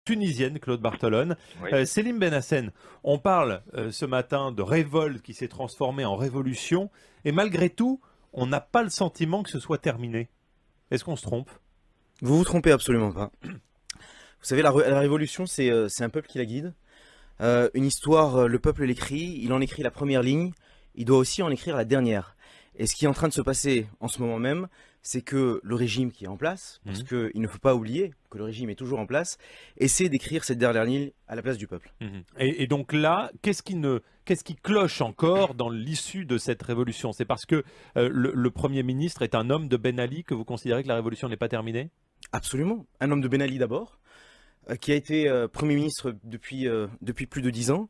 tunisienne, Claude Bartolone. Oui. Selim Benhassen, on parle ce matin de révolte qui s'est transformée en révolution, et malgré tout, on n'a pas le sentiment que ce soit terminé. Est-ce qu'on se trompe? Vous vous trompez absolument pas. Vous savez, la révolution, c'est un peuple qui la guide. Une histoire, le peuple l'écrit, il en écrit la première ligne, il doit aussi en écrire la dernière. Et ce qui est en train de se passer en ce moment même, c'est que le régime qui est en place, parce qu'il ne faut pas oublier que le régime est toujours en place, essaie d'écrire cette dernière ligne à la place du peuple. Et donc là, qu'est-ce qui cloche encore dans l'issue de cette révolution? C'est parce que le Premier ministre est un homme de Ben Ali que vous considérez que la révolution n'est pas terminée? Absolument. Un homme de Ben Ali d'abord, qui a été Premier ministre depuis plus de 10 ans,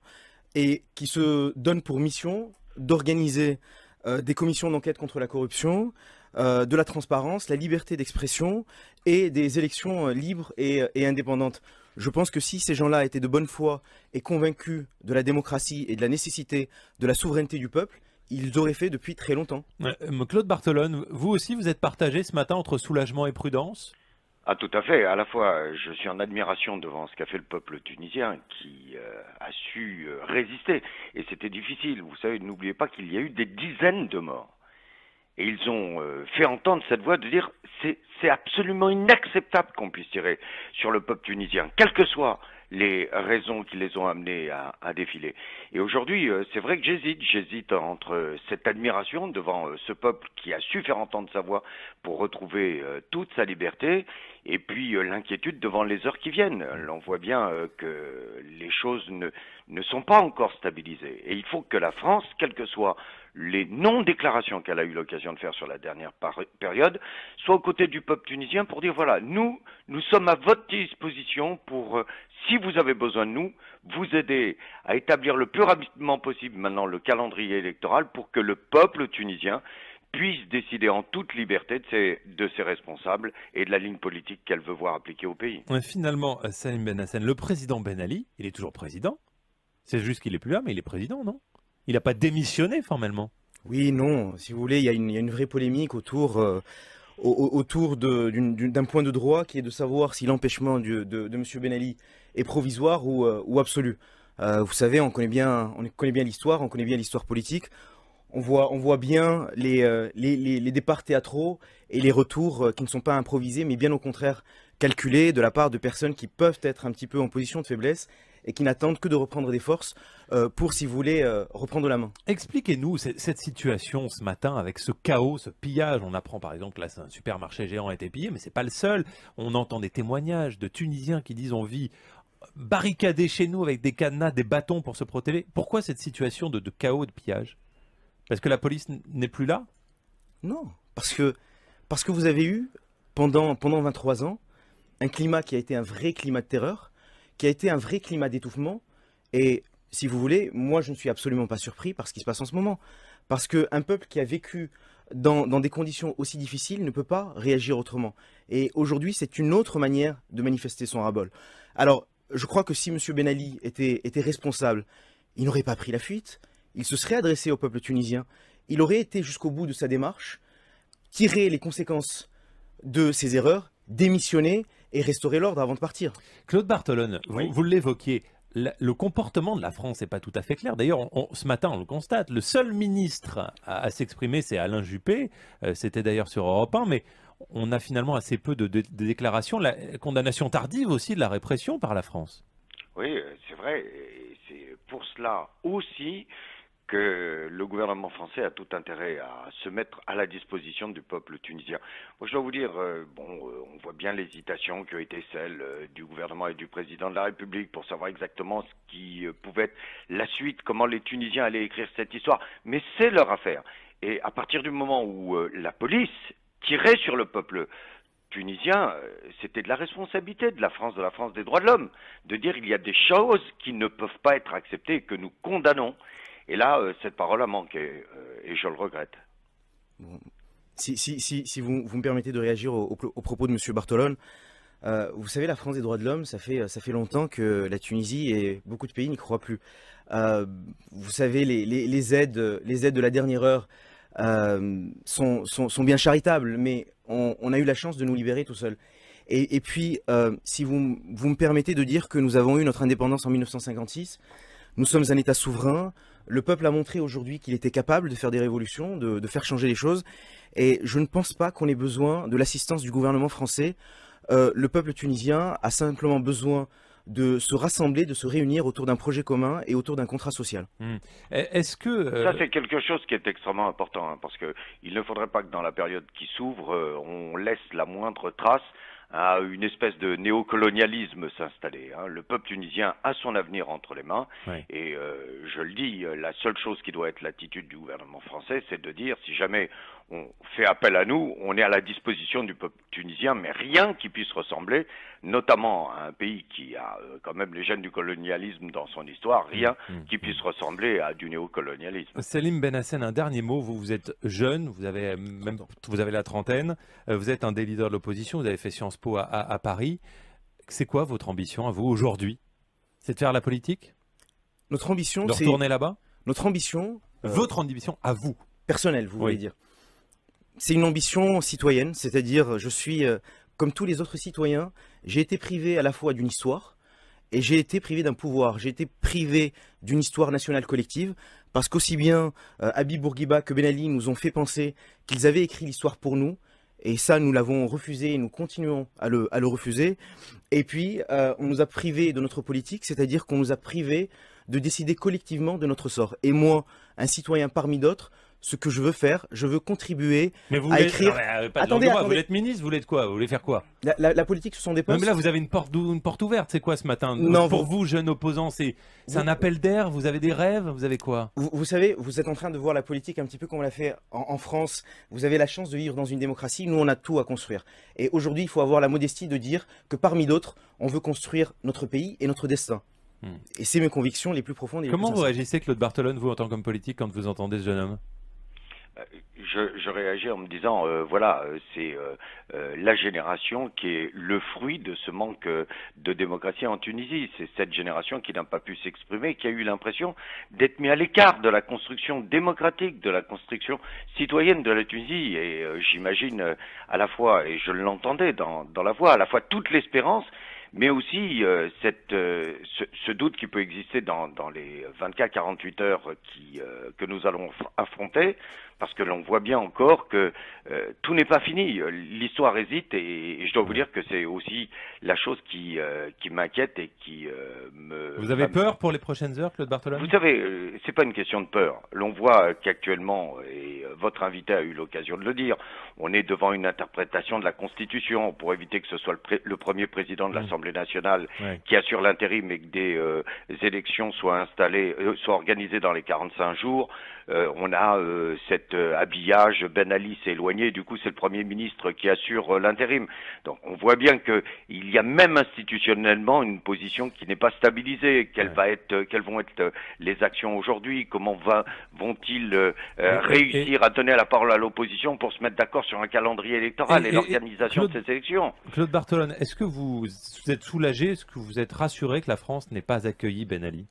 et qui se donne pour mission d'organiser des commissions d'enquête contre la corruption, de la transparence, la liberté d'expression et des élections libres et indépendantes. Je pense que si ces gens-là étaient de bonne foi et convaincus de la démocratie et de la nécessité de la souveraineté du peuple, ils auraient fait depuis très longtemps. Claude Bartolone, vous aussi, vous êtes partagé ce matin entre soulagement et prudence? Ah, tout à fait. À la fois, je suis en admiration devant ce qu'a fait le peuple tunisien qui a su résister. Et c'était difficile. Vous savez, n'oubliez pas qu'il y a eu des dizaines de morts. Et ils ont fait entendre cette voix de dire c'est absolument inacceptable qu'on puisse tirer sur le peuple tunisien, quelles que soient les raisons qui les ont amenés à défiler. Et aujourd'hui, c'est vrai que j'hésite entre cette admiration devant ce peuple qui a su faire entendre sa voix pour retrouver toute sa liberté, et puis l'inquiétude devant les heures qui viennent. On voit bien que les choses ne sont pas encore stabilisées. Et il faut que la France, quelles que soient les non-déclarations qu'elle a eu l'occasion de faire sur la dernière période, soit aux côtés du peuple tunisien pour dire voilà, nous sommes à votre disposition pour, si vous avez besoin de nous, vous aider à établir le plus rapidement possible maintenant le calendrier électoral pour que le peuple tunisien puisse décider en toute liberté de ses responsables et de la ligne politique qu'elle veut voir appliquée au pays. Finalement, Salim Benhassen, le président Ben Ali, il est toujours président. C'est juste qu'il n'est plus là, mais il est président, non? Il n'a pas démissionné formellement. Oui, non, si vous voulez, il y a une vraie polémique autour d'un point de droit qui est de savoir si l'empêchement de M. Ben Ali est provisoire ou absolu. Vous savez, on connaît bien l'histoire, on connaît bien l'histoire politique. On voit bien les départs théâtraux et les retours qui ne sont pas improvisés, mais bien au contraire calculés de la part de personnes qui peuvent être un petit peu en position de faiblesse et qui n'attendent que de reprendre des forces pour, si vous voulez, reprendre la main. Expliquez-nous cette situation ce matin avec ce chaos, ce pillage. On apprend par exemple que là, un supermarché géant a été pillé, mais c'est pas le seul. On entend des témoignages de Tunisiens qui disent on vit barricadés chez nous avec des cadenas, des bâtons pour se protéger. Pourquoi cette situation de chaos, de pillage? Parce que la police n'est plus là? Non, parce que vous avez eu, pendant 23 ans, un climat qui a été un vrai climat de terreur, qui a été un vrai climat d'étouffement. Et si vous voulez, moi je ne suis absolument pas surpris par ce qui se passe en ce moment. Parce qu'un peuple qui a vécu dans des conditions aussi difficiles ne peut pas réagir autrement. Et aujourd'hui, c'est une autre manière de manifester son ras-bol. Alors, je crois que si M. Ben Ali était responsable, il n'aurait pas pris la fuite. Il se serait adressé au peuple tunisien, il aurait été jusqu'au bout de sa démarche, tiré les conséquences de ses erreurs, démissionné et restaurer l'ordre avant de partir. Claude Bartolone, Oui. vous l'évoquiez, le comportement de la France n'est pas tout à fait clair. D'ailleurs, ce matin, on le constate, le seul ministre à s'exprimer, c'est Alain Juppé, c'était d'ailleurs sur Europe 1, mais on a finalement assez peu de déclarations, la condamnation tardive aussi de la répression par la France. Oui, c'est vrai, et c'est pour cela aussi que le gouvernement français a tout intérêt à se mettre à la disposition du peuple tunisien. Moi, je dois vous dire, on voit bien l'hésitation qui a été celle du gouvernement et du président de la République pour savoir exactement ce qui pouvait être la suite, comment les Tunisiens allaient écrire cette histoire. Mais c'est leur affaire. Et à partir du moment où la police tirait sur le peuple tunisien, c'était de la responsabilité de la France des droits de l'homme, de dire il y a des choses qui ne peuvent pas être acceptées et que nous condamnons. Et là, cette parole a manqué, et je le regrette. Bon. Si vous me permettez de réagir au propos de M. Bartolone, vous savez, la France des droits de l'homme, ça fait longtemps que la Tunisie et beaucoup de pays n'y croient plus. Vous savez, les aides de la dernière heure sont bien charitables, mais on a eu la chance de nous libérer tout seul. Et puis, si vous me permettez de dire que nous avons eu notre indépendance en 1956, nous sommes un État souverain. Le peuple a montré aujourd'hui qu'il était capable de faire des révolutions, de faire changer les choses. Et je ne pense pas qu'on ait besoin de l'assistance du gouvernement français. Le peuple tunisien a simplement besoin de se rassembler, de se réunir autour d'un projet commun et autour d'un contrat social. Est-ce que... Ça, c'est quelque chose qui est extrêmement important, hein, parce que il ne faudrait pas que dans la période qui s'ouvre, on laisse la moindre trace à une espèce de néocolonialisme s'installer. Hein. Le peuple tunisien a son avenir entre les mains, et je le dis, la seule chose qui doit être l'attitude du gouvernement français, c'est de dire, si jamais on fait appel à nous, on est à la disposition du peuple tunisien, mais rien qui puisse ressembler, notamment à un pays qui a quand même les gènes du colonialisme dans son histoire, rien qui puisse ressembler à du néocolonialisme. Salim Benhassen, un dernier mot. Vous êtes jeune, vous avez la trentaine, vous êtes un des leaders de l'opposition, vous avez fait Sciences Po à Paris. C'est quoi votre ambition à vous aujourd'hui? C'est de faire la politique? Notre ambition, de retourner là-bas? Notre ambition... Votre ambition à vous? Personnelle, vous voulez dire. C'est une ambition citoyenne, c'est-à-dire je suis, comme tous les autres citoyens, j'ai été privé à la fois d'une histoire et j'ai été privé d'un pouvoir. J'ai été privé d'une histoire nationale collective parce qu'aussi bien Habib Bourguiba que Ben Ali nous ont fait penser qu'ils avaient écrit l'histoire pour nous. Et ça, nous l'avons refusé et nous continuons à le refuser. Et puis, on nous a privés de notre politique, c'est-à-dire qu'on nous a privés de décider collectivement de notre sort. Et moi, un citoyen parmi d'autres, ce que je veux faire, je veux contribuer à écrire... Attendez, vous voulez être ministre, vous voulez être quoi? Vous voulez faire quoi? La politique, ce sont des postes... Mais là, vous avez une porte ouverte, c'est quoi ce matin? Non, pour vous, jeunes opposants, c'est un appel d'air? Vous avez des rêves? Vous avez quoi? Vous savez, vous êtes en train de voir la politique un petit peu comme on l'a fait en France. Vous avez la chance de vivre dans une démocratie, nous on a tout à construire. Et aujourd'hui, il faut avoir la modestie de dire que parmi d'autres, on veut construire notre pays et notre destin. Et c'est mes convictions les plus profondes et Comment les plus vous réagissez, Claude Barthelone, vous, en tant qu'homme politique, quand vous entendez ce jeune homme? Je réagis en me disant, voilà, c'est la génération qui est le fruit de ce manque de démocratie en Tunisie. C'est cette génération qui n'a pas pu s'exprimer, qui a eu l'impression d'être mis à l'écart de la construction démocratique, de la construction citoyenne de la Tunisie. Et j'imagine à la fois, et je l'entendais dans la voix, à la fois toute l'espérance, mais aussi ce doute qui peut exister dans les 24-48 heures que nous allons affronter, parce que l'on voit bien encore que tout n'est pas fini. L'histoire hésite et je dois vous dire que c'est aussi la chose qui m'inquiète et qui me... Vous avez peur pour les prochaines heures, Claude Barthelone? Vous savez, c'est pas une question de peur. L'on voit qu'actuellement, et votre invité a eu l'occasion de le dire, on est devant une interprétation de la Constitution pour éviter que ce soit le premier président de l'Assemblée nationale qui assure l'intérim et que des élections soient organisées dans les 45 jours. On a cet habillage, Ben Ali s'est éloigné, du coup c'est le Premier ministre qui assure l'intérim. Donc on voit bien qu'il y a même institutionnellement une position qui n'est pas stabilisée. Quelles vont être les actions aujourd'hui? Comment vont-ils réussir à donner la parole à l'opposition pour se mettre d'accord sur un calendrier électoral et l'organisation de ces élections? Claude Barthelone, est-ce que vous êtes soulagé, est-ce que vous êtes rassuré que la France n'ait pas accueilli Ben Ali?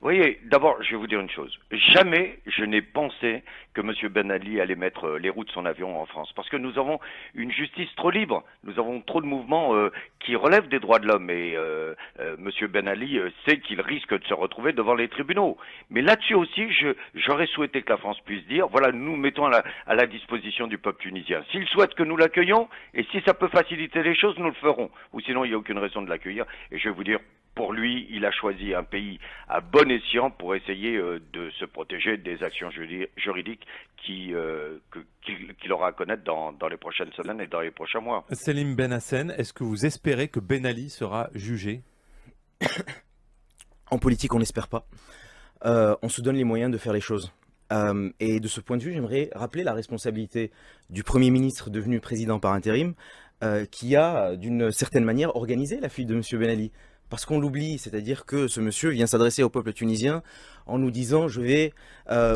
Vous voyez, d'abord, je vais vous dire une chose. Jamais je n'ai pensé que M. Ben Ali allait mettre les roues de son avion en France. Parce que nous avons une justice trop libre. Nous avons trop de mouvements qui relèvent des droits de l'homme. Et M. Ben Ali sait qu'il risque de se retrouver devant les tribunaux. Mais là-dessus aussi, j'aurais souhaité que la France puisse dire, voilà, nous mettons à la disposition du peuple tunisien. S'il souhaite que nous l'accueillons, et si ça peut faciliter les choses, nous le ferons. Ou sinon, il n'y a aucune raison de l'accueillir. Et je vais vous dire, pour lui, il a choisi un pays à bon escient pour essayer de se protéger des actions juridiques qu'il aura à connaître dans les prochaines semaines et dans les prochains mois. Salim Benhassen, est-ce que vous espérez que Ben Ali sera jugé? En politique, on n'espère pas. On se donne les moyens de faire les choses. Et de ce point de vue, j'aimerais rappeler la responsabilité du Premier ministre devenu président par intérim, qui a, d'une certaine manière, organisé la fuite de M. Ben Ali. Parce qu'on l'oublie, c'est-à-dire que ce monsieur vient s'adresser au peuple tunisien en nous disant « je vais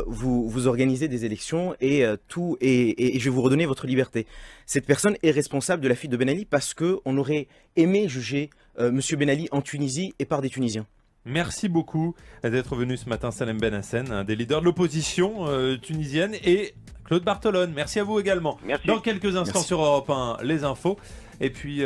vous organiser des élections et je vais vous redonner votre liberté ». Cette personne est responsable de la fuite de Ben Ali parce qu'on aurait aimé juger M. Ben Ali en Tunisie et par des Tunisiens. Merci beaucoup d'être venu ce matin, Salim Benhassen, un des leaders de l'opposition tunisienne, et Claude Barthelone. Merci à vous également. Merci. Dans quelques instants sur Europe 1, les infos. Et puis...